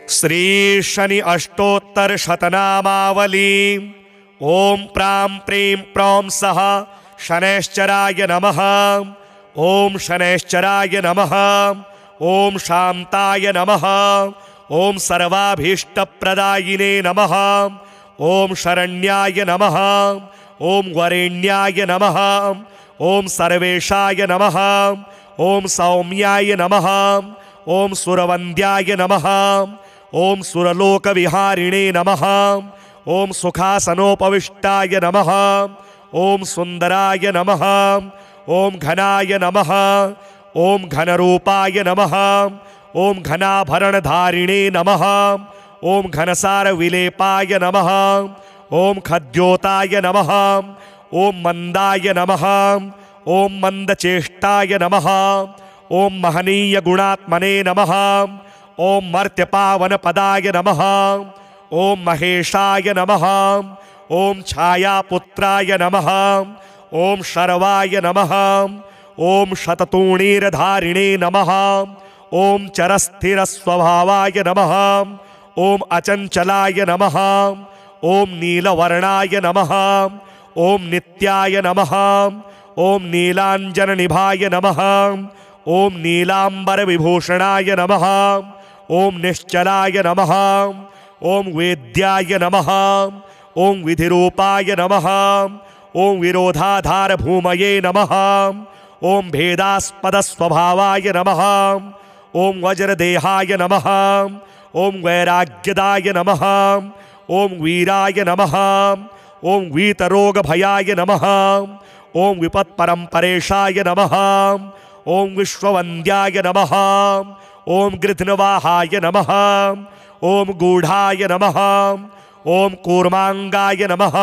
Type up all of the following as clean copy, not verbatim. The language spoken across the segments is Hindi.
श्री शनि अष्टोत्तर शतनामावली। ओम प्रां प्रीं प्रौं सः शनैश्चराय नमः। ओम शनैश्चराय नमः। ओम शांताय नमः। ओम सर्वाभीष्टप्रदायिने नमः। ओम शरण्याय नमः। ओम वरेण्याय नमः। ओम सर्वेशाय नमः। ओम सौम्याय नमः। ओम सुरवन्द्याय नमः। ओम सुरलोकविहारिणे नमः। ओम सुखासनोपविष्टाय नमः। ओम सुंदराय नमः। ओम घनाय नमः। ओम घनरूपाय नमः। ओम घनाभरणधारिणे नमः। ओम घनसारविलेपाय नमः। ओम खद्योताय नमः। ओम मंदाय नमः। ओम मंदचेष्टाय नमः। ओम महनीय गुणात्मने नमः। ओम मर्त्यपावन पदाय नमः। ओम महेशाय नमः। ओम छायापुत्राय नमः। ओम शर्वाय नमः। ओम शततूणीरधारिणे नमः। ओम चरस्थिरस्वभावाय नमः। ओम अचंचलाय नमः। ओम नीलवर्णाय नमः। ओम नित्याय नमः। ओम नीलांजननिभाय नमः। ओम नीलांबर विभूषणाय नमः। ओम निश्चलाय नमः। ओम वेद्याय नमः। ओम विधिरूपाय नमः। ओम विरोधाधार भूमये नमः। ओम भेदास्पद स्वभावाय नमः। ओम वज्रदेहाय नमः। ओम वैराग्यदाय नमः। ओम वीराय नमः। ओम वीतरोगभयाय नमः। ओम विपत्परंपरेशाय नमः। ओम विश्ववन्द्याय नमः। ओम गृध्नवाहाय नमः। ओम गूढ़ाय नमः। ओम कूर्मांगाय नमः।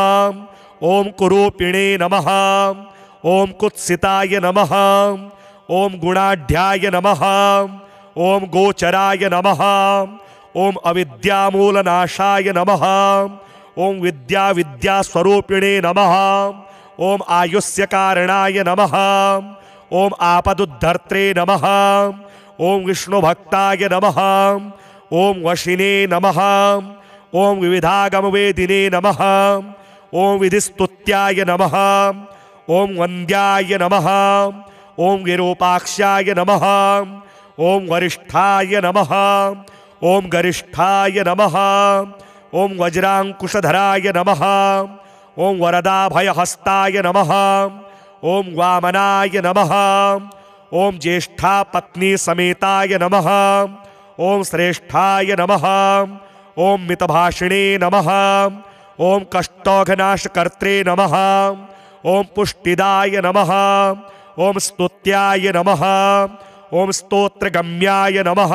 ओम कुरूपिणे नमः। ओम कुत्सिताय नमः। ओम गुणाढ्याय नमः। ओम गोचराय नमः। ओम अविद्यामूलनाशाय नमः। ओम विद्यास्वरूपिणे नमः। ओम आयुष्य कारणाय नमः। ओम आपदुद्धर्त्रे नमः। ओम विष्णुभक्ताय नमः। ओम वशिने नमः। ओम विविधागमवेदिने नमः। ओम विधिस्तुत्याय नमः। ओम वन्द्याय नमः। ओम विरूपाक्षाय नमः। ओम वरिष्ठाय नमः। ओम गरिष्ठाय नमः। ओम वज्रांकुशधराय नमः। ओम वरदाभयहस्ताय नमः। ओम वामनाय नमः। ओम ज्येष्ठा पत्नी समेताय नमः। ओम श्रेष्ठाय नमः। ओम मितभाषिणे नमः। ओम कष्टौघनाशकर्त्रे नमः। ओम पुष्टिदाय नमः। ओम स्तुत्याय नमः। ओम स्तोत्रगम्याय नमः।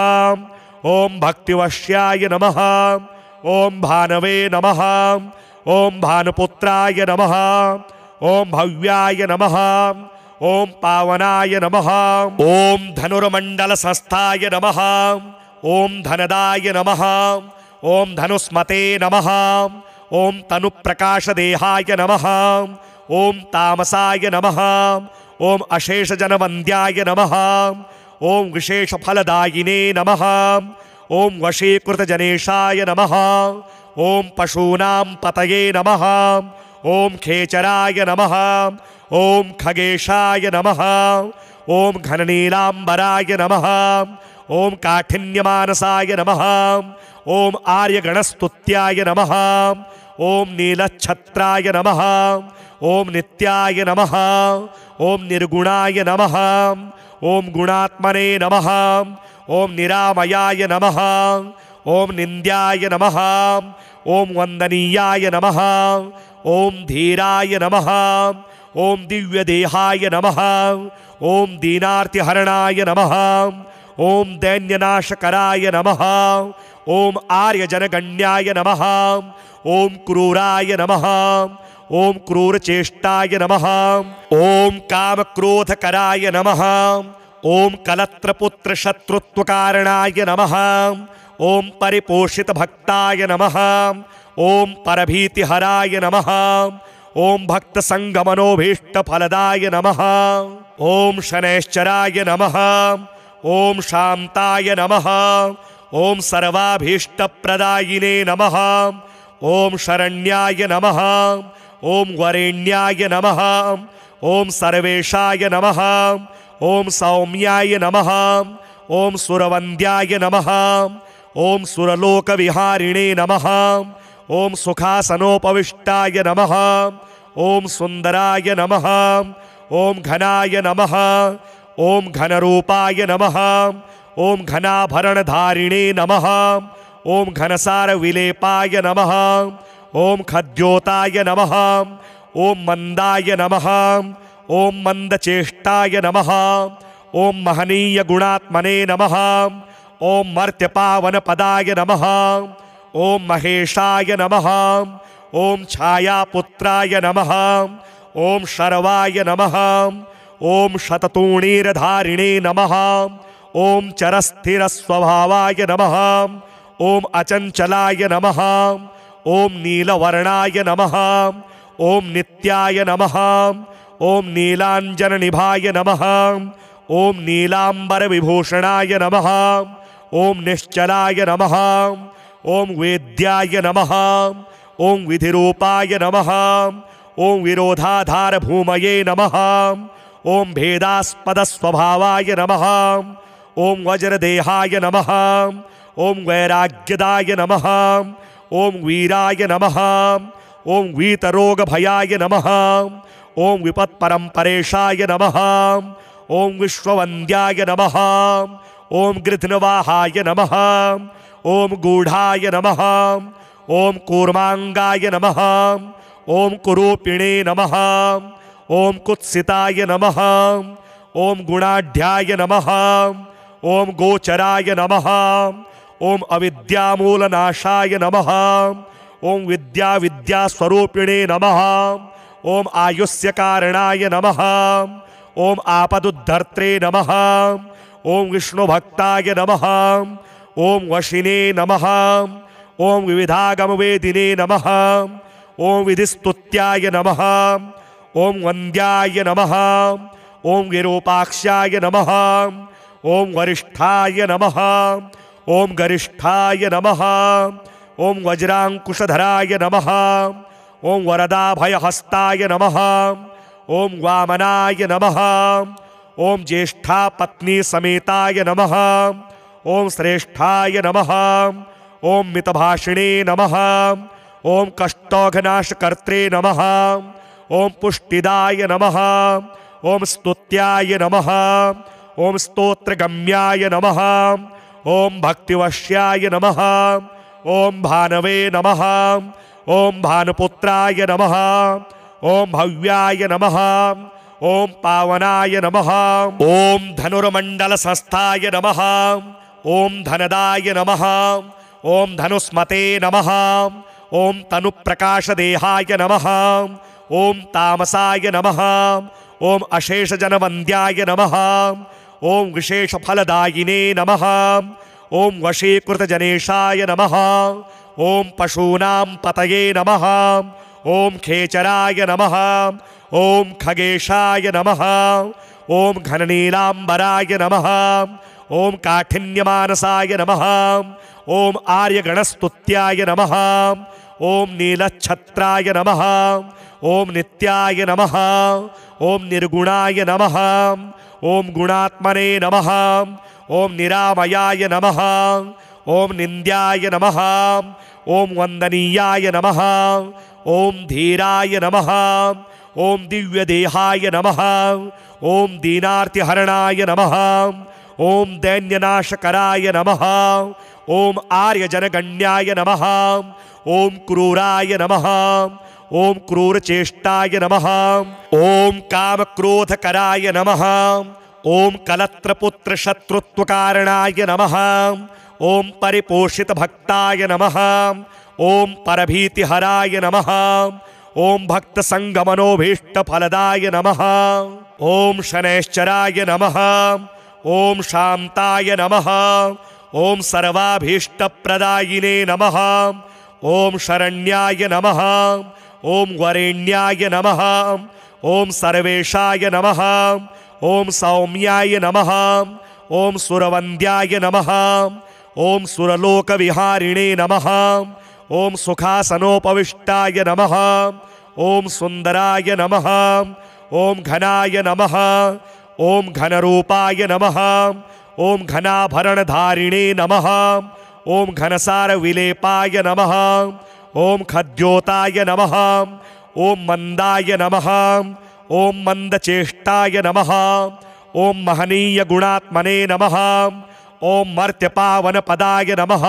ओम भक्तिवश्याय नमः। ओम भानवे नमः। ओम भानुपुत्राय नमः। ओम भव्याय नमः। ओम पावनाय नमः। ओम धनुर्मंडल संस्थाय नमः। ओम धनदाय नमः। ओम धनुस्मते नमः। ओम तनुप्रकाशदेहाय नमः। ओम तामसाय नमः। ओम अशेषजनवन्द्याय नमः। ओम विशेषफलदायिने नमः। ओम वशीकृतजनेशाय नमः। ओम पशूनां पतये नमः। ओम खेचराय नमः। ओम खगेशाय नमः। ओम घननीलांबराय नमः। ओम काठिन्यमानसाय नमः। ओम आर्यगणस्तुत्याय नमः। ओम नीलच्छत्राय नमः। ओम नित्याय नमः। ओम निर्गुणाय नमः। ओम गुणात्मने नमः। ओम निरामयाय नमः। ओम निन्द्याय नमः। ओम वंदनीयाय नमः। ओम धीराय नमः। ओम दिव्यदेहाय नमः। ओम दीनार्तिहरणाय नमः। ओम दैन्यनाशकराय नमः। ओम आर्यजनगण्याय नमः। ओम क्रूराय नमः। ओम क्रूरचेष्टाय नमः। ओम कामक्रोधकराय नमः। ओम कलत्रपुत्र शत्रुत्वकारणाय नमः। ओम परिपोषित भक्ताय नमः। ओम परभीतिहराय नमः। ओम भक्त संगमनोभीष्ट फलदाय नमः। ओम शनैश्चराय नमः। ओम शांताय नमः। ओम सर्वाभीष्टप्रदायिने नमः। ओम शरण्याय नमः। ओम वरेण्याय नमः। ओम सर्वेशाय नमः। ओम सौम्याय नमः। ओम सुरवन्द्याय नमः। ओम सुरलोकविहारिणे नमः। ओम सुखासनोपविष्टाय नमः। ओम सुंदराय नमः। ओम घनाय नमः। ओम घनरूपाय नमः। ओम घनाभरणधारिणे नमः। ओम घनसारविलेपाय नमः। ओम खद्योताय नमः। ओम मंदाय नमः। ओम मंदचेष्टाय नमः। ओम महनीय गुणात्मने नमः। ओम मर्त्यपावनपदाय नमः। ओम महेशाय नमः। ओम छायापुत्राय नमः। ओम शर्वाय नमः। ओम शततूणीरधारिणे नमः। ओम चरस्थिरस्वभावाय नमः। ओम अचंचलाय नमः। ओम नीलवर्णाय नमः। ओम नित्याय नमः। ओम नीलांजननिभाय नमः। ओम नीलांबरविभूषणाय नमः। ओम निश्चलाय नमः। ओम वेद्याय नमः। ओम विधिरूपाय नमः। ओम विरोधाधार भूमये नमः। ओम भेदास्पद स्वभावाय नमः। ओम वज्रदेहाय नमः। ओम वैराग्यदाय नमः। ओम वीराय नमः। ओम वीतरोगभयाय नमः। ओम विपत्परम्परेशाय नमः। ओम विश्ववन्द्याय नमः। ओम गृध्नवाहाय नमः। ओम गूढ़ाय नमः। ओम कूर्मांगाय नमः। ओम कुरूपिणे नमः। ओम कुत्सिताय नमः। ओम गुणाढ्याय नमः। ओम गोचराय नमः। ओम अविद्यामूलनाशाय नमः। ओम विद्यास्वरूपिणे नमः। ओम आयुष्य कारणाय नमः। ओम आपदुद्धर्त्रे नमः। ओम विष्णुभक्ताय नमः। ओम वशिने नमः। ओम विविधागमवेदिने नमः। ओम विधिस्तुत्याय नमः। ओम वन्द्याय नमः। ओम विरूपाक्षाय नमः। ओम वरिष्ठाय नमः। ओम गरिष्ठाय नमः। ओम वज्रांकुशधराय नमः। ओम वरदाभयहस्ताय नमः। ओम वामनाय नमः। ओम ज्येष्ठा पत्नी समेताय नमः। ओम श्रेष्ठाय नमः। ओम मितभाषिणे नमः। ओम कष्टौघनाशकर्त्रे नमः। ओम पुष्टिदाय नमः। ओम स्तुत्याय नमः। ओम स्तोत्रगम्याय नमः। ओम भक्तिवश्याय नमः। ओम भानवे नमः। ओम भानुपुत्राय नमः। ओम भव्याय नमः। ओम पावनाय नमः। ओम धनुर्मंडल संस्थाय नमः। ओम धनदाय नमः। ओम धनुस्मते नमः। ओम तनुप्रकाशदेहाय नमः। ओम तामसाय नमः। ओम अशेषजनवन्द्याय नमः। ओम विशेषफलदायिने नमः। ओम वशीकृतजनेशाय नमः। ओम पशूनां पतये नमः। ओम खेचराय नमः। ओम खगेशाय नमः। ओम घननीलांबराय नमः। ओम काठिन्यमानसाय नमः। ओम आर्यगणस्तुत्याय नमः। ओम नीलच्छत्राय नमः। ओम नित्याय नमः। ओम निर्गुणाय नमः। ओम गुणात्मने नमः। ओम निरामयाय नमः। ओम निन्द्याय नमः। ओम वंदनीयाय नमः। ओम धीराय नमः। ओम दिव्यदेहाय नमः। ओम दीनार्तिहरणाय नमः। ओम दैन्यनाशकराय नमः। ओम आर्यजनगण्याय नमः। ओम क्रूराय नमः। ओम क्रूरचेष्टाय नमः। ओम कामक्रोधकराय नमः। ओम कलत्रपुत्रशत्रुत्वकारणाय नमः। ओम परिपोषितभक्ताय नमः। ओम परभीतिहराय नमः। ओम भक्तसंगमनोभीष्टफलदाय नमः। ओम शनैश्चराय नमः। ओम शांताय नमः। ओम सर्वाभीष्टप्रदायिने नमः। ओम शरण्याय नमः। ओम वरेण्याय नमः। ओम सर्वेशाय नमः। ओम सौम्याय नमः। ओम सुरवन्द्याय नमः। ओम सुरलोकविहारिणे नमः। ओम सुखासनोपविष्टाय नमः। ओम सुंदराय नमः। ओम घनाय नमः। ओम घनरूपाय नमः। ओम घनाभरणधारिणे नमः। ओम घनसारविलेपाय नमः। ओम खद्योताय नमः। ओम मंदाय नमः। ओम मंदचेष्टाय नमः। ओम महनीय गुणात्मने नमः। ओम मर्त्यपावन पदाय नमः।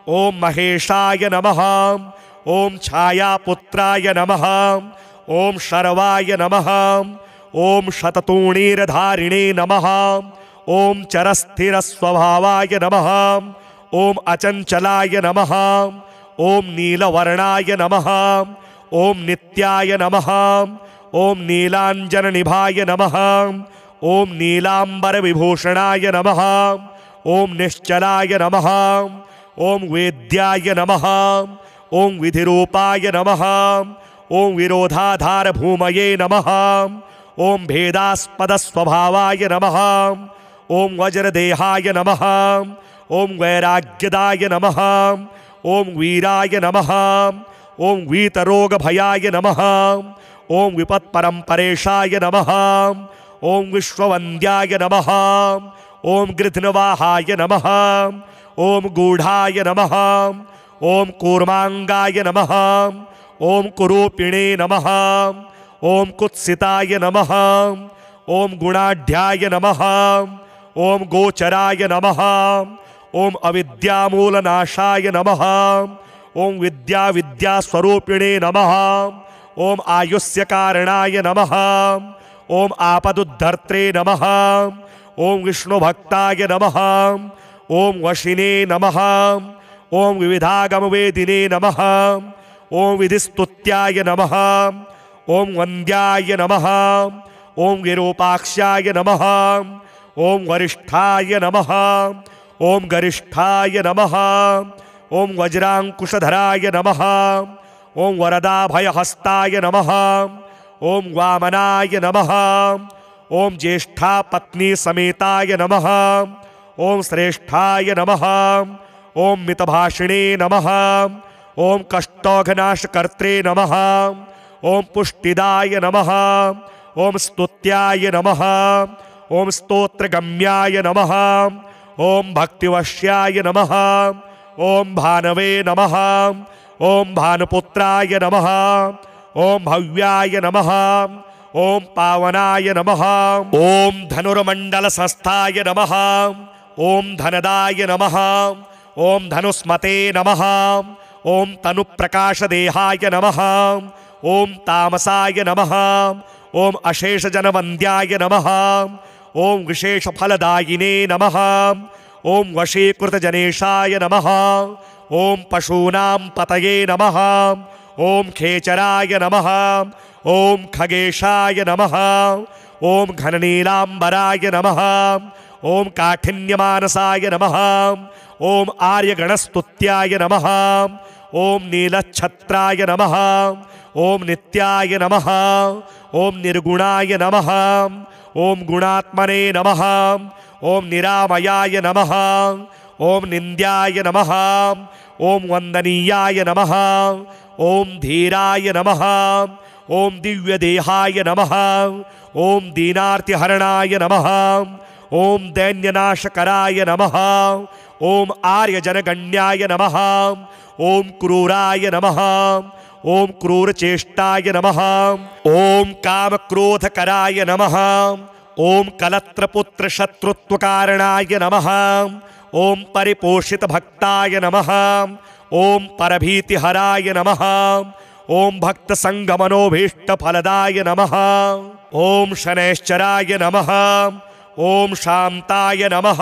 ओम महेशाय नमः। ओम छायापुत्राय नमः। ओम शर्वाय नमः। ओम शततूणीरधारिणे नमः। ओम चरस्थिरस्वभावाय नमः। ओम अचंचलाय नमः। ओम नीलवर्णाय नमः। ओम नित्याय नमः। ओम नीलांजननिभाय नमः। ओम नीलांबर विभूषणाय नमः। ओम निश्चलाय नमः। ओम वेद्याय नमः। ओम विधिरूपाय नमः। ओम विरोधाधार भूमये नमः। ओम भेदास्पद स्वभावाय नमः। ओम वज्रदेहाय नमः। ओम वैराग्यदाय नमः। ओम वीराय नमः। ओम वीतरोगभयाय नमः। ओम विपत्परंपरेशाय नमः। ओम विश्ववन्द्याय नमः। ओम गृध्नवाहाय नमः। ओम गूढ़ाय नमः। ओम कूर्मांगाय नमः। ओम कुरूपिणे नमः। ओम कुत्सिताय नमः। ओम गुणाढ्याय नमः। ओम गोचराय नमः। ओम अविद्यामूलनाशाय नमः। ओम विद्यास्वरूपिणे नमः। ओम आयुष्य कारणाय नमः। ओम आपदुद्धर्त्रे नमः। ओम विष्णुभक्ताय नमः। ओम वशिने नमः। ओम विविधागमवेदिने नमः। ओम विधिस्तुत्याय नमः। ओम वन्द्याय नमः। ओम विरूपाक्षाय नमः। ओम वरिष्ठाय नमः। ओम गरिष्ठाय नमः। ओम वज्रांकुशधराय नमः। ओम वरदाभयहस्ताय नमः। ओम वामनाय नमः। ओम ज्येष्ठा पत्नी समेताय नमः। ओम श्रेष्ठाय नमः। ओम मितभाषिणे नमः। ओम कष्टौघनाशकर्त्रे नमः। ओम पुष्टिदाय नमः। ओम स्तुत्याय नमः। ओम स्तोत्रगम्याय नमः। ओम भक्तिवश्याय नमः। ओम भानवे नमः। ओम भानुपुत्राय नमः। ओम भव्याय नमः। ओम पावनाय नमः। ओम धनुर्मंडल संस्थाय नमः। ओम धनदाय नमः। ओम धनुस्मते नमः। ओम तनुप्रकाशदेहाय नमः। ओम तामसाय नमः। ओम अशेषजनवन्द्याय नमः। ओम विशेषफलदायिने नमः। ओम वशीकृतजनेशाय नमः। ओम पशूनां पतये नमः। ओम खेचराय नमः। ओम खगेशाय नमः। ओम घननीलांबराय नमः। ओम काठिन्यमानसाय नमः। ओम आर्यगणस्तुत्याय नमः। ओम नीलच्छत्राय नमः। ओम नित्याय नमः। ओम निर्गुणाय नमः। ओम गुणात्मने नमः। ओम निरामयाय नमः। ओम निन्द्याय नमः। ओम वंदनीयाय नमः। ओम धीराय नमः। ओम दिव्यदेहाय नमः। ओम दीनार्तिहरणाय नमः। ओम दैन्यनाशकराय नमः। ओम आर्यजनगण्याय नमः। ओम क्रूराय नमः। ओम क्रूरचेष्टाय नमः। ओम कामक्रोधकराय नमः। ओम कलत्रपुत्र शत्रुत्वकारणाय नमः। ओम परिपोषित भक्ताय नमः। ओम परभीतिहराय नमः। ओम भक्त संगमनोभीष्ट फलदाय नमः। ओम शनैश्चराय नमः। ओम शांताय नमः।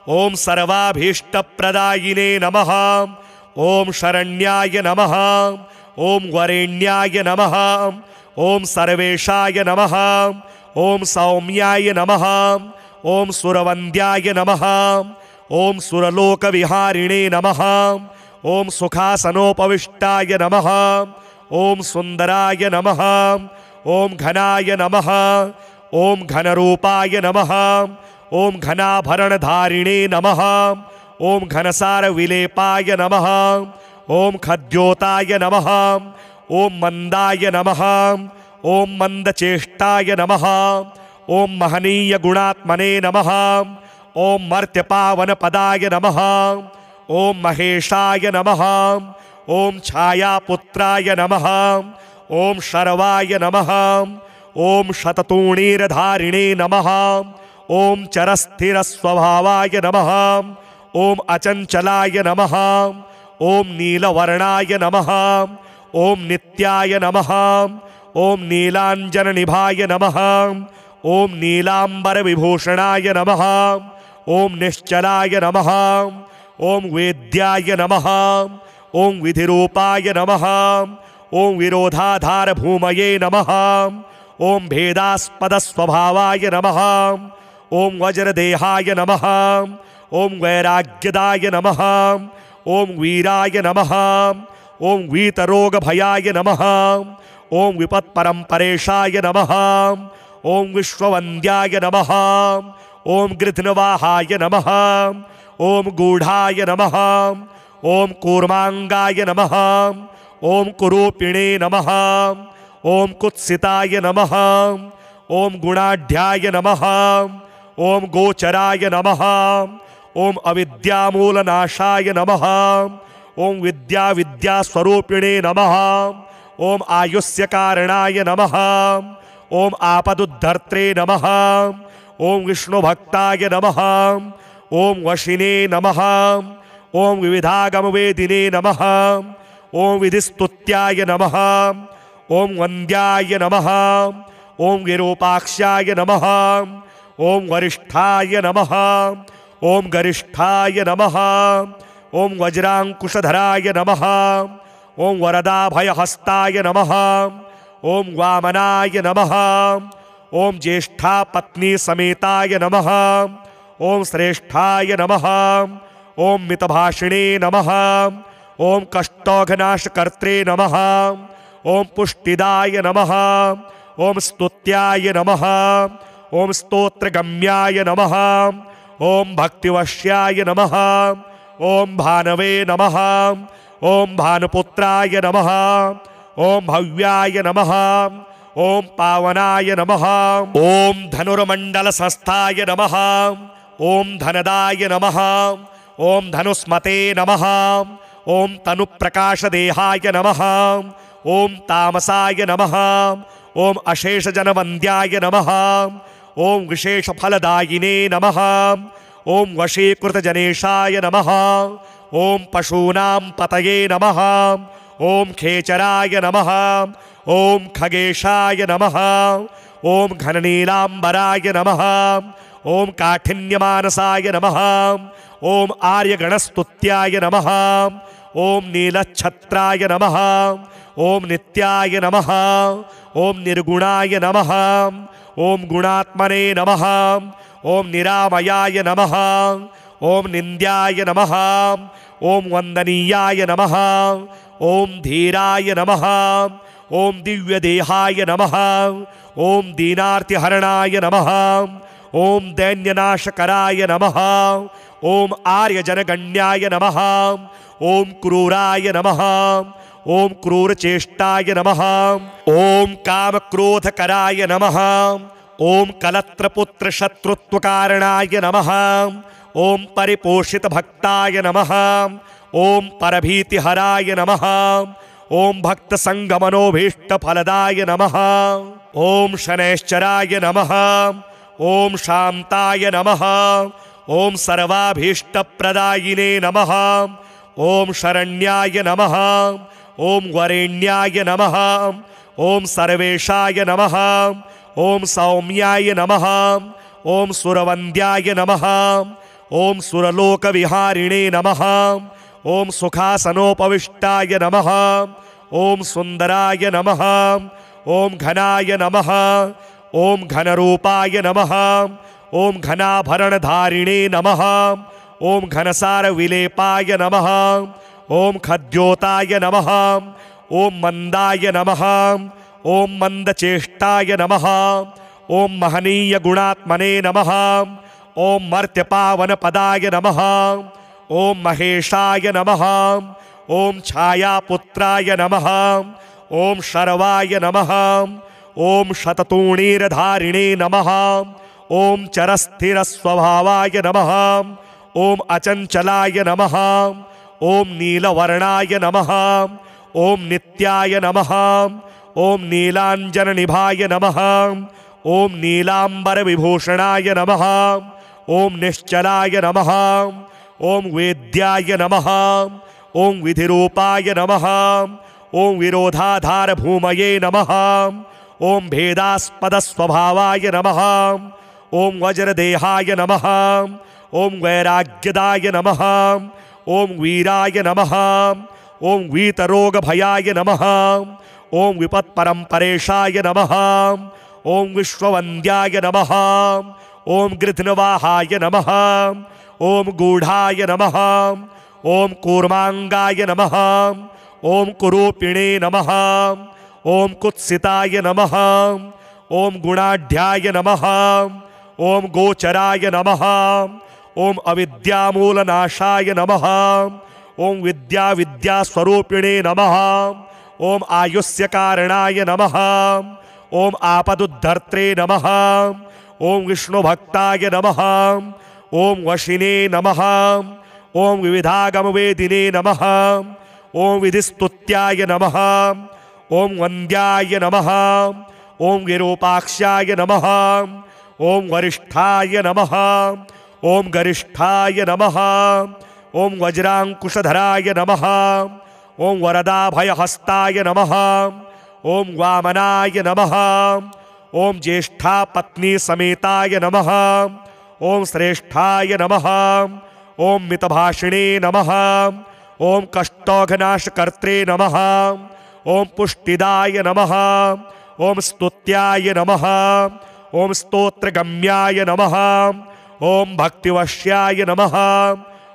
ओम सर्वाभीष्ट प्रदायिने नमः। ओम शरण्याय नमः। ओम वरेण्याय नमः। ओम सर्वेशाय नमः। ओम सौम्याय नमः। ओम सुरवन्द्याय नमः। ओम सुरलोकविहारिणे नमः। ओम सुखासनोपविष्टाय नमः। ओम सुंदराय नमः। ओम घनाय नमः। ओम घनरूपाय नमः। ओम घनाभरणधारिणे नमः। ओम घनसार विलेपाय नमः। ओम खद्योताय नमः। ओम मंदाय नमः। ओम मंदचेष्टाय नमः। ओम महनीय गुणात्मने नमः। ओम मर्त्यपावन पदाय नमः। ओम महेशाय नमः। ओम छायापुत्राय नमः। ओम शर्वाय नमः। ओम शततूणीरधारिणे नमः। ओम चरस्थिरस्वभावाय नमः। ओम अचंचलाय नमः। ओम नीलवर्णाय नमः। ओम नित्याय नमः। ओम नीलांजननिभाय नमः। ओम नीलांबर विभूषणाय नमः। ओम निश्चलाय नमः। ओम वेद्याय नमः। ओम विधिरूपाय नमः। ओम विरोधाधार भूमये नमः। ओम भेदास्पद स्वभावाय नमः। ओम वज्रदेहाय नमः। ओम वैराग्यदाय नमः। ओम वीराय नमः। ओम वीतरोग भयाय नमः। ओम विपत्परंपरेशाय नमः। ओम विश्ववन्द्याय नमः। ओम गृध्नवाहाय नमः। ओम गूढ़ाय नमः। ओम कूर्मांगाय नमः। ओम कुरूपिणे नमः। ओम कुत्सिताय नमः। ओम गुणाढ्याय नमः। ओम गोचराय नमः। ओम अविद्यामूलनाशाय नमः। ओम विद्यास्वरूपिणे नमः। ओम आयुष्य कारणाय नमः। ओम आपदुद्धर्त्रे नमः। ओम विष्णुभक्ताय नमः। ओम वशिने नमः। ओम विविधागमवेदिने नमः। ओम विधिस्तुत्याय नमः। ओम वन्द्याय नमः। ओम विरूपाक्षाय नमः। ओम वरिष्ठाय नमः। ओम गरिष्ठाय नमः। ओम वज्रांकुशधराय नमः। ओम वरदाभयहस्ताय नमः। ओम वामनाय नमः। ओम ज्येष्ठा पत्नी समेताय नमः। ओम श्रेष्ठाय नमः। ओम मितभाषिणे नमः। ओम कष्टौघनाशकर्त्रे नमः। ओम पुष्टिदाय नमः। ओम स्तुत्याय नमः। ओम स्तोत्रगम्याय नमः। ओम भक्तिवश्याय नमः। ओम भानवे नमः। ओम भानुपुत्राय नमः। ओम भव्याय नमः। ओम पावनाय नमः। ओम धनुर्मंडल संस्थाय नमः। ओम धनदाय नमः। ओम धनुस्मते नमः। ओम तनुप्रकाश देहाय नमः। ओम तामसाय नमः। ओम अशेष जनवन्द्याय नमः। ओम विशेष फलदायिने नमः। ओम वशीकृत जनेशाय नमः। ओम पशूनां पतये नमः। ओम खेचराय नमः। ओम खगेशाय नमः। ओम घननीलांबराय नमः। ओम काठिन्यमानसाय नमः। ओम आर्यगणस्तुत्याय नमः। ओम नीलच्छत्राय नमः। ओम नित्याय नमः। ओम निर्गुणाय नमः। ओम गुणात्मने नमः। ओम निरामयाय नमः। ओम निन्द्याय नमः। ओम वंदनीयाय नमः। ओम धीराय नमः। ओम दिव्यदेहाय नमः। ओम दीनार्तिहरणाय नमः। ओम दैन्यनाशकराय नमः। ओम आर्यजनगण्याय नमः। ओम क्रूराय नमः। ओम क्रूरचेष्टाय नमः। ओम कामक्रोधकराय नमः। ओम कलत्रपुत्र शत्रुत्वकारणाय नमः। ओम परिपोषित भक्ताय नमः। ओम परभीतिहराय नमः। ओम भक्त संगमनोभीष्ट फलदाय नमः। ओम शनैश्चराय नमः। ओम शांताय नमः। ओम सर्वाभीष्ट प्रदायिने नमः। ओम शरण्याय नमः। ओम वरेण्याय नमः। ओम सर्वेशाय नमः। ओम सौम्याय नमः। ओम सुरवन्द्याय नमः। ओम सुरलोकविहारिणे नमः। ओम सुखासनोपविष्टाय नमः। ओम सुंदराय नमः। ओम घनाय नमः। ओम घनरूपाय नमः। ओम घनाभरणधारिणे नमः। ओम घनसार विलेपाय नमः। ओम खद्योताय नमः। ओम मंदाय नमः। ओम मंदचेष्टाय नमः। ओम महनीय गुणात्मने नमः। ओम मर्त्यपावन पदाय नमः। ओम महेशाय नमः। ओम छायापुत्राय नमः। ओम शर्वाय नमः। ओम शततूणीरधारिणे नमः। ओम चरस्थिरस्वभावाय नमः। ओम अचंचलाय नमः। ओम नीलवर्णाय नमः। ओम नित्याय नमः। ओम नीलांजननिभाय नमः। ओम नीलांबर विभूषणाय नमः। ओम निश्चलाय नमः। ओम वेद्याय नमः। ओम विधिरूपाय नमः। ओम विरोधाधार भूमये नमः। ओम भेदास्पद स्वभावाय नमः। ओम वज्रदेहाय नमः। ओम वैराग्यदाय नमः। ओम वीराय नमः। ओम वीतरोग भयाय नमः। ओम विपत्परंपरेशाय नमः। ओम विश्ववन्द्याय नमः। ओम गृध्नवाहाय नमः। ओम गूढ़ाय नमः। ओम कूर्मांगाय नमः। ओम कुरूपिणे नमः। ओम कुत्सिताय नमः। ओम गुणाढ्याय नमः। ओम गोचराय नमः। ओम अविद्यामूलनाशाय नमः। ओम विद्यास्वरूपिणे नमः। ओम आयुष्य कारणाय नमः। ओम आपदुद्धर्त्रे नमः। ओम विष्णुभक्ताय नमः। ओम वशिने नमः। ओम विविधागमवेदिने नमः। ओम विधिस्तुत्याय नमः। ओम वन्द्याय नमः। ओम विरूपाक्षाय नमः। ओम वरिष्ठाय नमः। ओम गरिष्ठाय नमः। ओम वज्रांकुशधराय नमः। ओम वरदाभयहस्ताय नमः। ओम वामनाय नमः। ओम ज्येष्ठा पत्नी समेताय नमः। ओम श्रेष्ठाय नमः। ओम मितभाषिणे नमः। ओम कष्टौघनाशकर्त्रे नमः। ओम पुष्टिदाय नमः। ओम स्तुत्याय नमः। ओम स्तोत्रगम्याय नमः। ओम भक्तिवश्याय नमः।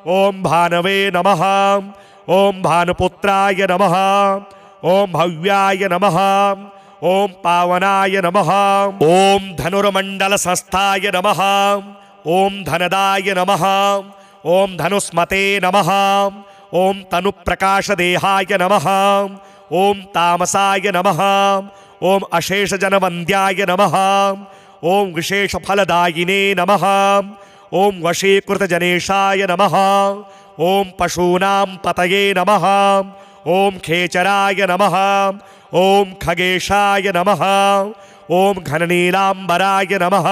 ओम भानवे नमः। ओम भानुपुत्राय नमः। ओम भव्याय नमः। ओम पावनाय नमः। ओम धनुर्मंडल संस्थाय नमः। ओम धनदाय नमः। ओम धनुस्मते नमः। ओम तनुप्रकाशदेहाय नमः। ओम तामसाय नमः। ओम अशेषजनवन्द्याय नमः। ओम विशेषफलदायिने नमः। ओम वशीकृतजनेशाय नमः। ओम पशूनां पतये नमः। ओम खेचराय नमः। ओम खगेशाय नमः। ओम घननीलांबराय नमः।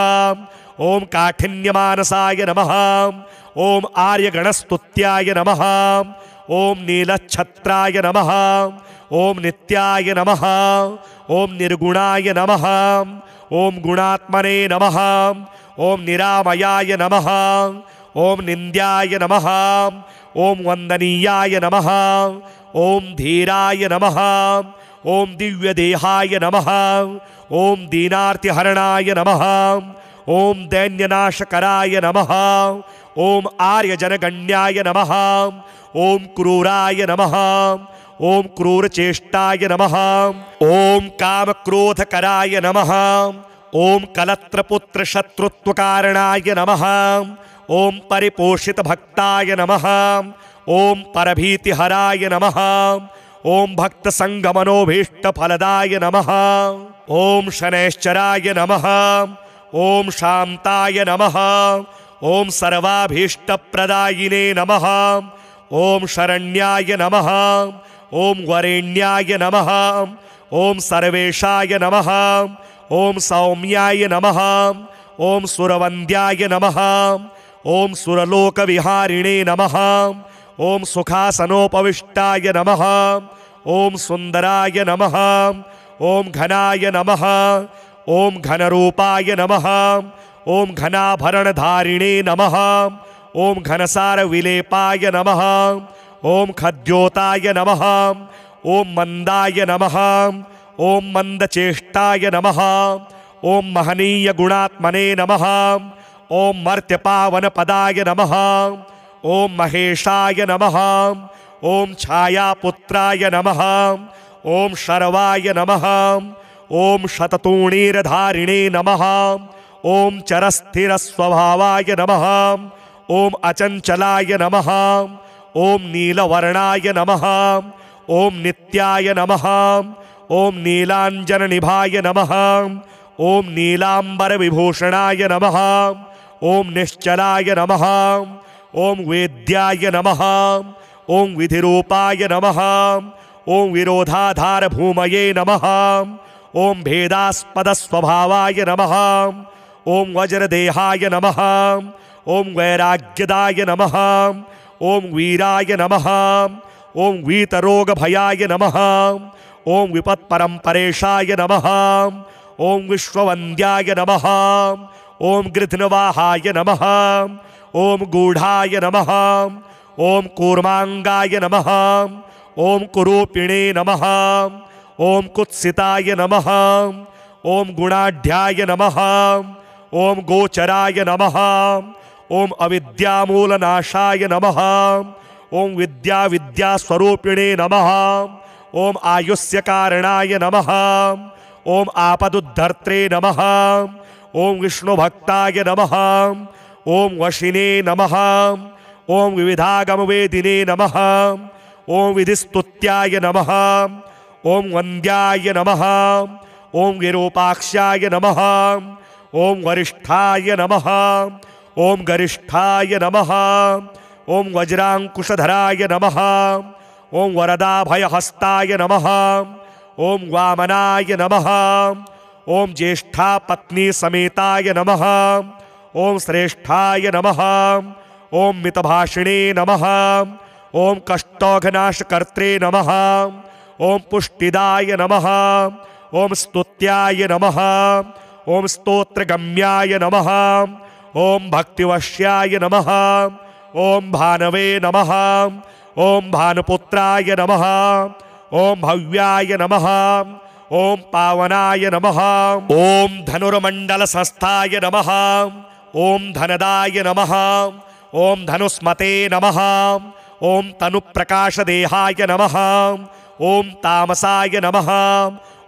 ओम काठिन्यमानसाय नमः। ओम आर्यगणस्तुत्याय नमः। ओम नीलच्छत्राय नमः। ओम नित्याय नमः। ओम निर्गुणाय नमः। ओम गुणात्मने नमः। ओम निरामयाय नमः। ओम निन्द्याय नमः। ओम वंदनीयाय नमः। ओम धीराय नमः। ओम दिव्यदेहाय नमः। ओम दीनार्तिहरणाय नमः। ओम दैन्यनाशकराय नमः। ओम आर्यजनगण्याय नमः। ओम क्रूराय नमः। ओम क्रूरचेष्टाय नमः। ओम कामक्रोधकराय नमः। ओम कलत्रपुत्र शत्रुत्वकारणाय नमः। ओम परिपोषित भक्ताय नमः। ओम परभीतिहराय नमः। ओम भक्त संगमनोभीष्ट फलदाय नमः। ओम शनैश्चराय नमः। ओम शांताय नमः। ओम सर्वाभीष्ट प्रदायिने नमः। ओम शरण्याय नमः। ओम वरेण्याय नमः। ओम सर्वेशाय नमः। ओम सौम्याय नमः। ओम सुरवन्द्याय नमः। ओम सुरलोकविहारिणे नमः। ओम सुखासनोपविष्टाय नमः। ओम सुंदराय नमः। ओम घनाय नमः। ओम घनरूपाय नमः। ओम घनाभरणधारिणे नमः। ओम घनसार विलेपाय नमः। ओम खद्योताय नमः। ओम मंदाय नमः। ओम मंदचेष्टाय नमः। ओम महनीय गुणात्मने नमः। ओम मर्त्यपावन पदाय नमः। ओम महेशाय नमः। ओम छायापुत्राय नमः। ओम शर्वाय नमः। ओम शततूणीरधारिणे नमः। ओम चरस्थिरस्वभावाय नमः। ओम अचंचलाय नमः। ओम नीलवर्णाय नमः। ओम नित्याय नमः। ओम नीलांजननिभाय नमः। ओम नीलांबर विभूषणाय नमः। ओम निश्चलाय नमः। ओम वेद्याय नमः। ओम विधिरूपाय नमः। ओम विरोधाधार भूमये नमः। ओम भेदास्पद स्वभावाय नमः। ओम वज्रदेहाय नमः। ओम वैराग्यदाय नमः। ओम वीराय नमः। ओम वीतरोग भयाय नमः। ओम विपत्परंपरेशाय नमः। ओम विश्ववन्द्याय नमः। ओम गृध्नवाहाय नमः। ओम गूढ़ाय नमः। ओम कूर्मांगाय नमः। ओम कुरूपिणे नमः। ओम कुत्सिताय नमः। ओम गुणाढ्याय नमः। ओम गोचराय नमः। ओम अविद्यामूलनाशाय नमः। ओम विद्यास्वरूपिणे नमः। ओम आयुष्य कारणाय नमः। ओम आपदुद्धर्त्रे नमः। ओम विष्णुभक्ताय नमः। ओम वशिने नमः। ओम विविधागमवेदिने नमः। ओम विधिस्तुत्याय नमः। ओम वन्द्याय नमः। ओम विरूपाक्षाय नमः। ओम वरिष्ठाय नमः। ओम गरिष्ठाय नमः। ओम वज्रांकुशधराय नमः। ओम वरदाभयहस्ताय नमः। ओम वामनाय नमः। ओम ज्येष्ठा पत्नी समेताय नमः। ओम श्रेष्ठाय नमः। ओम मितभाषिणे नमः। ओम कष्टौघनाशकर्त्रे नमः। ओम पुष्टिदाय नमः। ओम स्तुत्याय नमः। ओम स्तोत्रगम्याय नमः। ओम भक्तिवश्याय नमः। ओम भानवे नमः। ओम भानुपुत्राय नमः। ओम भव्याय नमः। ओम पावनाय नमः। ओम धनुर्मंडल संस्थाय नमः। ओम धनदाय नमः। ओम धनुस्मते नमः। ओम तनुप्रकाशदेहाय नमः। ओम तामसाय नमः।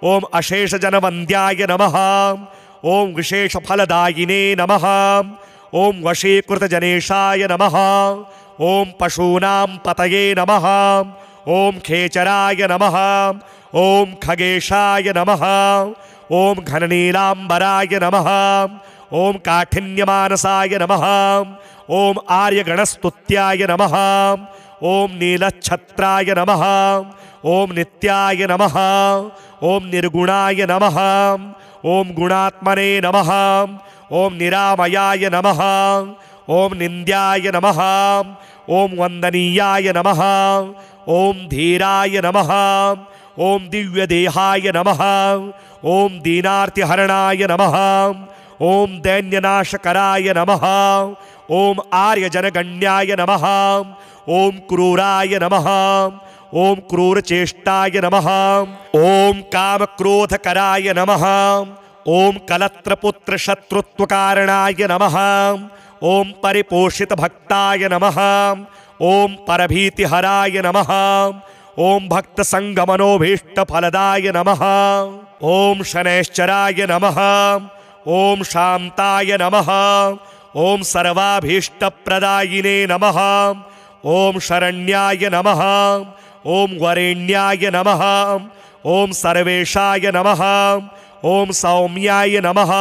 ओम अशेषजनवन्द्याय नमः। ओम विशेषफलदायिने नमः। ओम वशीकृतजनेशाय नमः। ओम पशूनां पतये नमः। ओम खेचराय नमः। ओम खगेशाय नमः। ओम घननीलांबराय नमः। ओम काठिन्यमानसाय नमः। ओम आर्यगणस्तुत्याय नमः। ओम नीलच्छत्राय नमः। ओम नित्याय नमः। ओम निर्गुणाय नमः। ओम गुणात्मने नमः। ओम निरामयाय नमः। ओम निन्द्याय नमः। ओम वंदनीयाय नमः। ओम धीराय नमः। ओम दिव्यदेहाय नमः। ओम दीनार्तिहरणाय नमः। ओम दैन्यनाशकराय नमः। ओम आर्यजनगण्याय नमः। ओम क्रूराय नमः। ओम क्रूरचेष्टाय नमः। ओम कामक्रोधकराय नमः। ओम कलत्रपुत्र शत्रुत्वकारणाय नमः। ओम परिपोषित भक्ताय नमः। ओम परभीतिहराय नमः। ओम भक्त संगमनोभीष्ट फलदाय नमः। ओम शनैश्चराय नमः। ओम शांताय नमः। ओम सर्वाभीष्ट प्रदायिने नमः। ओम शरण्याय नमः। ओम वरेण्याय नमः। ओम सर्वेशाय नमः। ओम सौम्याय नमः।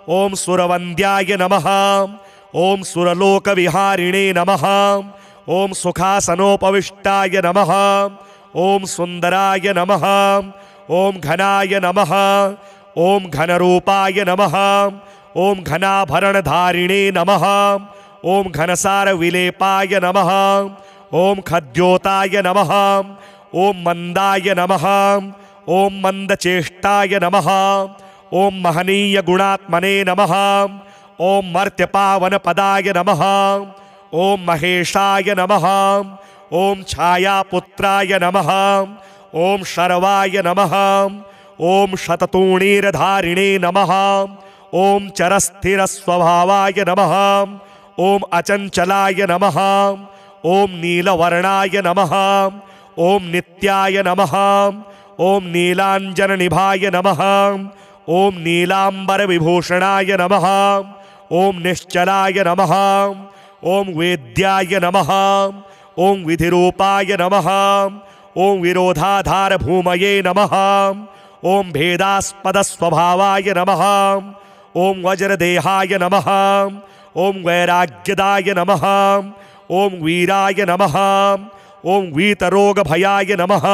ओम सुरवन्द्याय नमः। ओम सुरलोकविहारिणे नमः। ओम सुखासनोपविष्टाय नमः। ओम सुंदराय नमः। ओम घनाय नमः। ओम घनरूपाय नमः। ओम घनाभरणधारिणे नमः। ओम घनसार विलेपाय नमः। ओम खद्योताय नमः। ओम मंदाय नमः। ओम मंदचेष्टाय नमः। ओम महनीय गुणात्मने नमः। ओम मर्त्यपावन पदाय नमः। ओम महेशाय नमः। ओम छायापुत्राय नमः। ओम शर्वाय नमः। ओम शततूणीरधारिणे नमः। ओम चरस्थिरस्वभावाय नमः। ओम अचंचलाय नमः। ओम नीलवर्णाय नमः। ओम नित्याय नमः। ओम नीलांजननिभाय नमः। ओम नीलांबर विभूषणाय नमः। ओम निश्चलाय नमः। ओम वेद्याय नमः। ओम विधिरूपाय नमः। ओम विरोधाधार भूमये नमः। ओम भेदास्पद स्वभावाय नमः। ओम वज्रदेहाय नमः। ओम वैराग्यदाय नमः। ओम वीराय नमः। ओम वीतरोगभयाय नमः।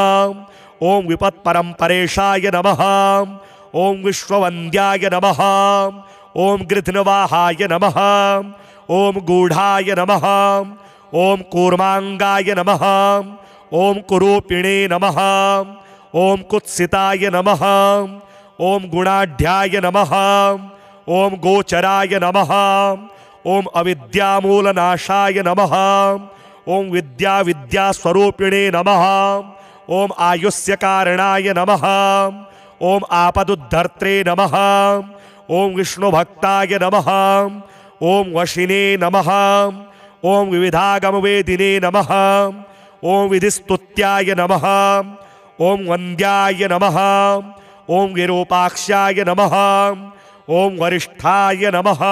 ओम विपत्परम्परेशाय नमः। ओम विश्ववन्द्याय नमः। ओम गृध्नवाहाय नमः। ओम गूढ़ाय नमः। ओम कूर्मांगाय नमः। ओम कुरूपिणे नमः। ओम कुत्सिताय नमः। ओम गुणाढ्याय नमः। ओम गोचराय नमः। ओम अविद्यामूलनाशाय नमः। ओम विद्यास्वरूपिणे नमः। ओम आयुष्य कारणाय नमः। ओम आपदुद्धर्त्रे नमः। ओम विष्णुभक्ताय नमः। ओम वशिने नमः। ओम विविधागमवेदिने नमः। ओम विधिस्तुत्याय नमः। ओम वन्द्याय नमः। ओम विरूपाक्षाय नमः। ओम वरिष्ठाय नमः।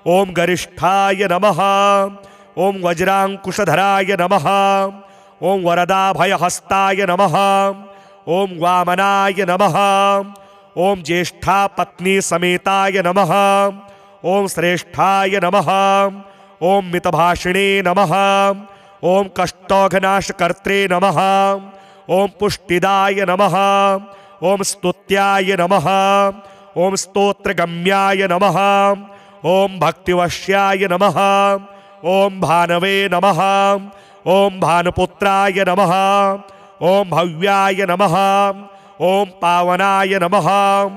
ओम गरिष्ठाय नमः। ओम वज्रांकुशधराय नमः। ओम वरदाभयहस्ताय नमः। ओम वामनाय नमः। ओम ज्येष्ठा पत्नी समेताय नमः। ओम श्रेष्ठाय नमः। ओम मितभाषिणे नमः। ओम कष्टौघनाशकर्त्रे नमः। ओम पुष्टिदाय नमः। ओम स्तुत्याय नमः। ओम स्तोत्रगम्याय नमः। ओम भक्तिवश्याय नमः। ओम भानवे नमः। ओम भानुपुत्राय नमः। ओम भव्याय नमः। ओम पावनाय नमः।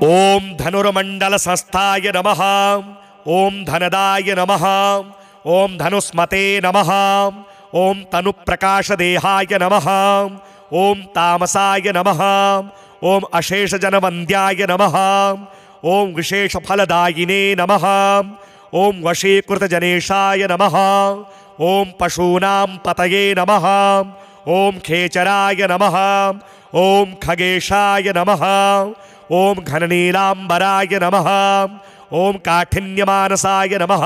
ओम धनुर्मंडल संस्थाय नमः। ओम धनदाय नमः। ओम धनुस्मते नमः। ओम तनुप्रकाशदेहाय नमः। ओम तामसाय नमः। ओम अशेषजनवन्द्याय नमः। ओम विशेषफलदायिने नमः। ओम वशीकृतजनेशाय नमः। ओम पशूनां पतये नमः। ओम खेचराय नमः। ओम खगेशाय नमः। ओम घननीलांबराय नमः। ओम काठिन्यमानसाय नमः।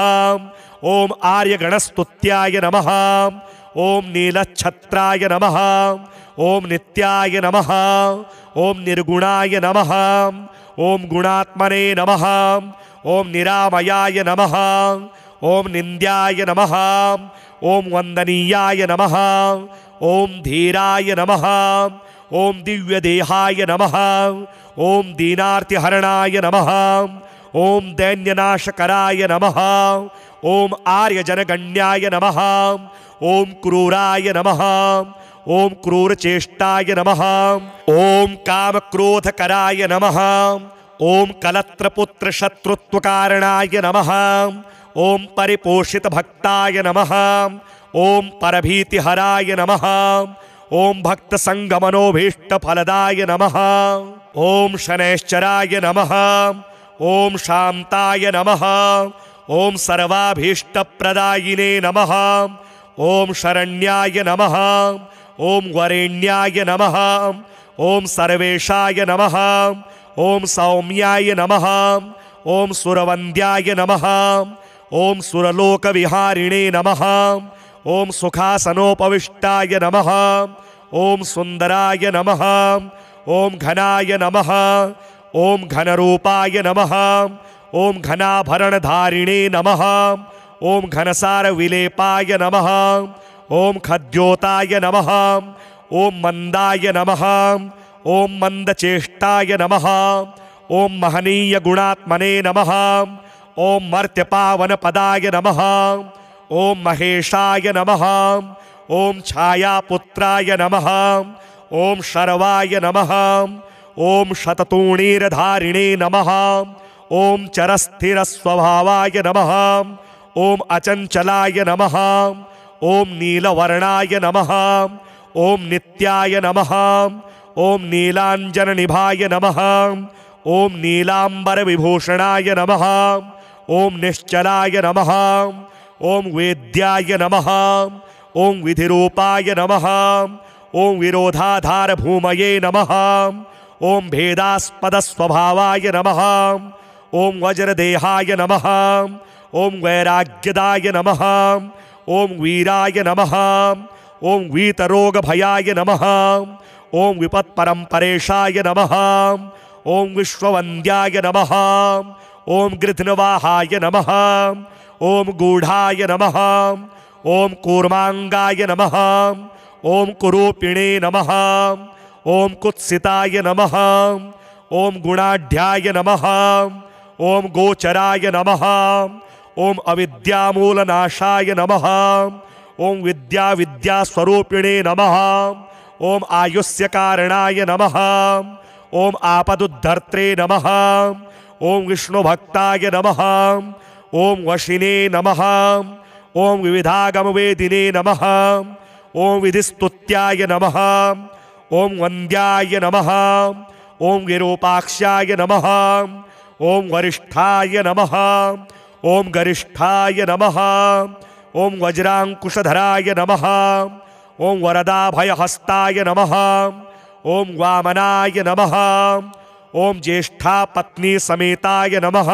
ओम आर्यगणस्तुत्याय नमः। ओम नीलच्छत्राय नमः। ओम नित्याय नमः। ओम निर्गुणाय नमः। ओम गुणात्मने नमः। ओम निरामयाय नमः। ओम निन्द्याय नमः। ओम वंदनीयाय नमः। ओम धीराय नमः। ओम दिव्यदेहाय नमः। ओम दीनार्तिहरणाय नमः। ओम दैन्यनाशकराय नमः। ओम आर्यजनगण्याय नमः। ओम क्रूराय नमः। ओम क्रूरचेष्टाय नमः। ओम कामक्रोधकराय नमः। ओम कलत्रपुत्र शत्रुत्वकारणाय नमः। ओम परिपोषितभक्ताय नमः। ओम परभीतिहराय नमः। ओम भक्तसंगमनोभीष्टफलदाय नमः। ओम शनैश्चराय नमः। ओम शान्ताय नमः। ओम सर्वाभीष्टप्रदायिने नमः। ओम शरण्याय नमः। ओम वरेण्याय नमः। ओम सर्वेशाय नमः। ओम सौम्याय नमः। ओम सुरवन्द्याय नमः। ओम सुरलोकविहारिणे नमः। ओम सुखासनोपविष्टाय नमः। ओम सुंदराय नमः। ओम घनाय नमः। ओम घनरूपाय नमः। ओम घनाभरणधारिणे नमः। ओम घनसारविलेपाय नमः। ओम खद्योताय नमः। ओम मंदाय नमः। ओम मंदचेष्टाय नमः। ओम महनीय गुणात्मने नमः। ओम मर्त्यपावनपदाय नमः। ओम महेशाय नमः। ओम छायापुत्राय नमः। ओम शर्वाय नमः। ओम शततूणीरधारिणे नमः। ओम चरस्थिरस्वभावाय नमः। ओम अचंचलाय नमः। ओम नीलवर्णाय नमः। ओम नित्याय नमः। ओम नीलांजननिभाय नमः। ओम नीलांबरविभूषणाय नमः। ओम निश्चलाय नमः। ओम वेद्याय नमः। ओम विधिरूपाय नमः। ओम विरोधाधार भूमये नमः। ओम भेदास्पद स्वभावाय नमः। ओम वज्रदेहाय नमः। ओम वैराग्यदाय नमः। ओम वीराय नमः, ओम वीतरोगभयाय नमः, ओम विपत्परम्परेशाय नमः, ओम विश्ववन्द्याय नमः, ओम गृध्नवाहाय नमः, ओम गूढ़ाय नमः, ओम कूर्मांगाय नमः, ओम कुरूपिणे नमः, ओम कुत्सिताय नमः, ओम गुणाढ्याय नमः, ओम गोचराय नमः, ओम अविद्यामूलनाशाय नमः, ओम विद्यास्वरूपिणे नमः, ओम आयुष्य कारणाय नमः, ओम आपदुद्धर्त्रे नमः, ओम विष्णुभक्ताय नमः, ओम वशिने नमः, ओम विविधागमवेदिने नमः, ओम विधिस्तुत्याय नमः, ओम वन्द्याय नमः, ओम विरूपाक्षाय नमः, ओम वरिष्ठाय नमः, ओम गरिष्ठाय नमः, ओम वज्रांकुशधराय नमः, ओम वरदाभयहस्ताय नमः, ओम वामनाय नमः, ओम ज्येष्ठा पत्नी समेताय नमः,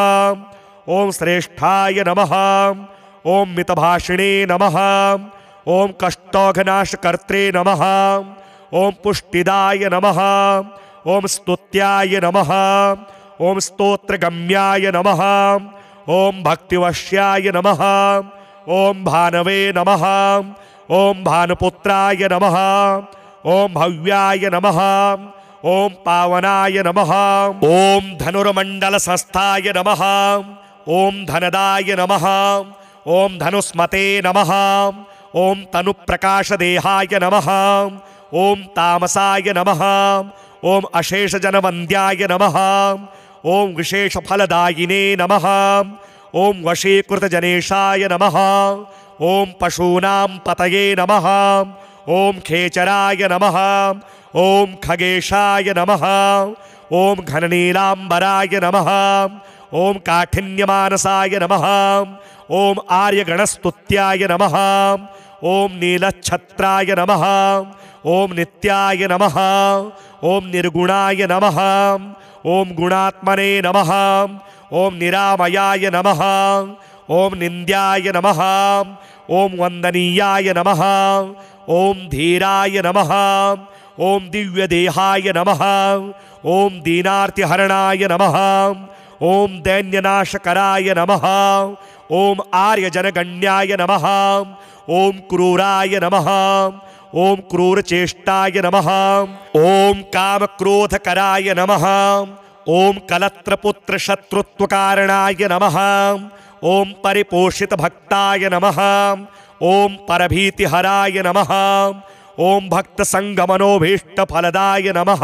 ओम श्रेष्ठाय नमः, ओम मितभाषिणे नमः, ओम कष्टौघनाशकर्त्रे नमः, ओम पुष्टिदाय नमः, ओम स्तुत्याय नमः, ओम स्तोत्रगम्याय नमः, ओम भक्तिवश्याय नमः, ओम भानवे नमः, ओम भानुपुत्राय नमः, ओम भव्याय नमः, ओम पावनाय नमः, ओम धनुर्मंडल संस्थाय नमः, ओम धनदाय नमः, ओम धनुस्मते नमः, ओम तनुप्रकाशदेहाय नमः, ओम तामसाय नमः, ओम अशेषजनवन्द्याय नमः, ओम विशेषफलदायिने नमः, ओम वशीकृतजनेशाय नमः, ओम पशूनां पतये नमः, ओम खेचराय नमः, ओम खगेशाय नमः, ओम घननीलांबराय नमः, ओम काठिन्यमानसाय नमः, ओम आर्यगणस्तुत्याय नमः, ओम नीलच्छत्राय नमः, ओम नित्याय नमः, ओम निर्गुणाय नमः, ओम गुणात्मने नमः, ओम निरामयाय नमः, ओम निन्द्याय नमः, ओम वंदनीयाय नमः, ओम धीराय नमः, ओम दिव्यदेहाय नमः, ओम दीनार्तिहरणाय नमः, ओम दैन्यनाशकराय नमः, ओम आर्यजनगण्याय नमः, ओम क्रूराय नमः, ओम क्रूरचेष्टाय नमः, ओम कामक्रोधकराय नमः, ओम कलत्रपुत्र शत्रुत्वकारणाय नमः, ओम परिपोषितभक्ताय नमः, ओम परभीतिहराय नमः, ओम भक्तसंगमनोभीष्टफलदाय नमः।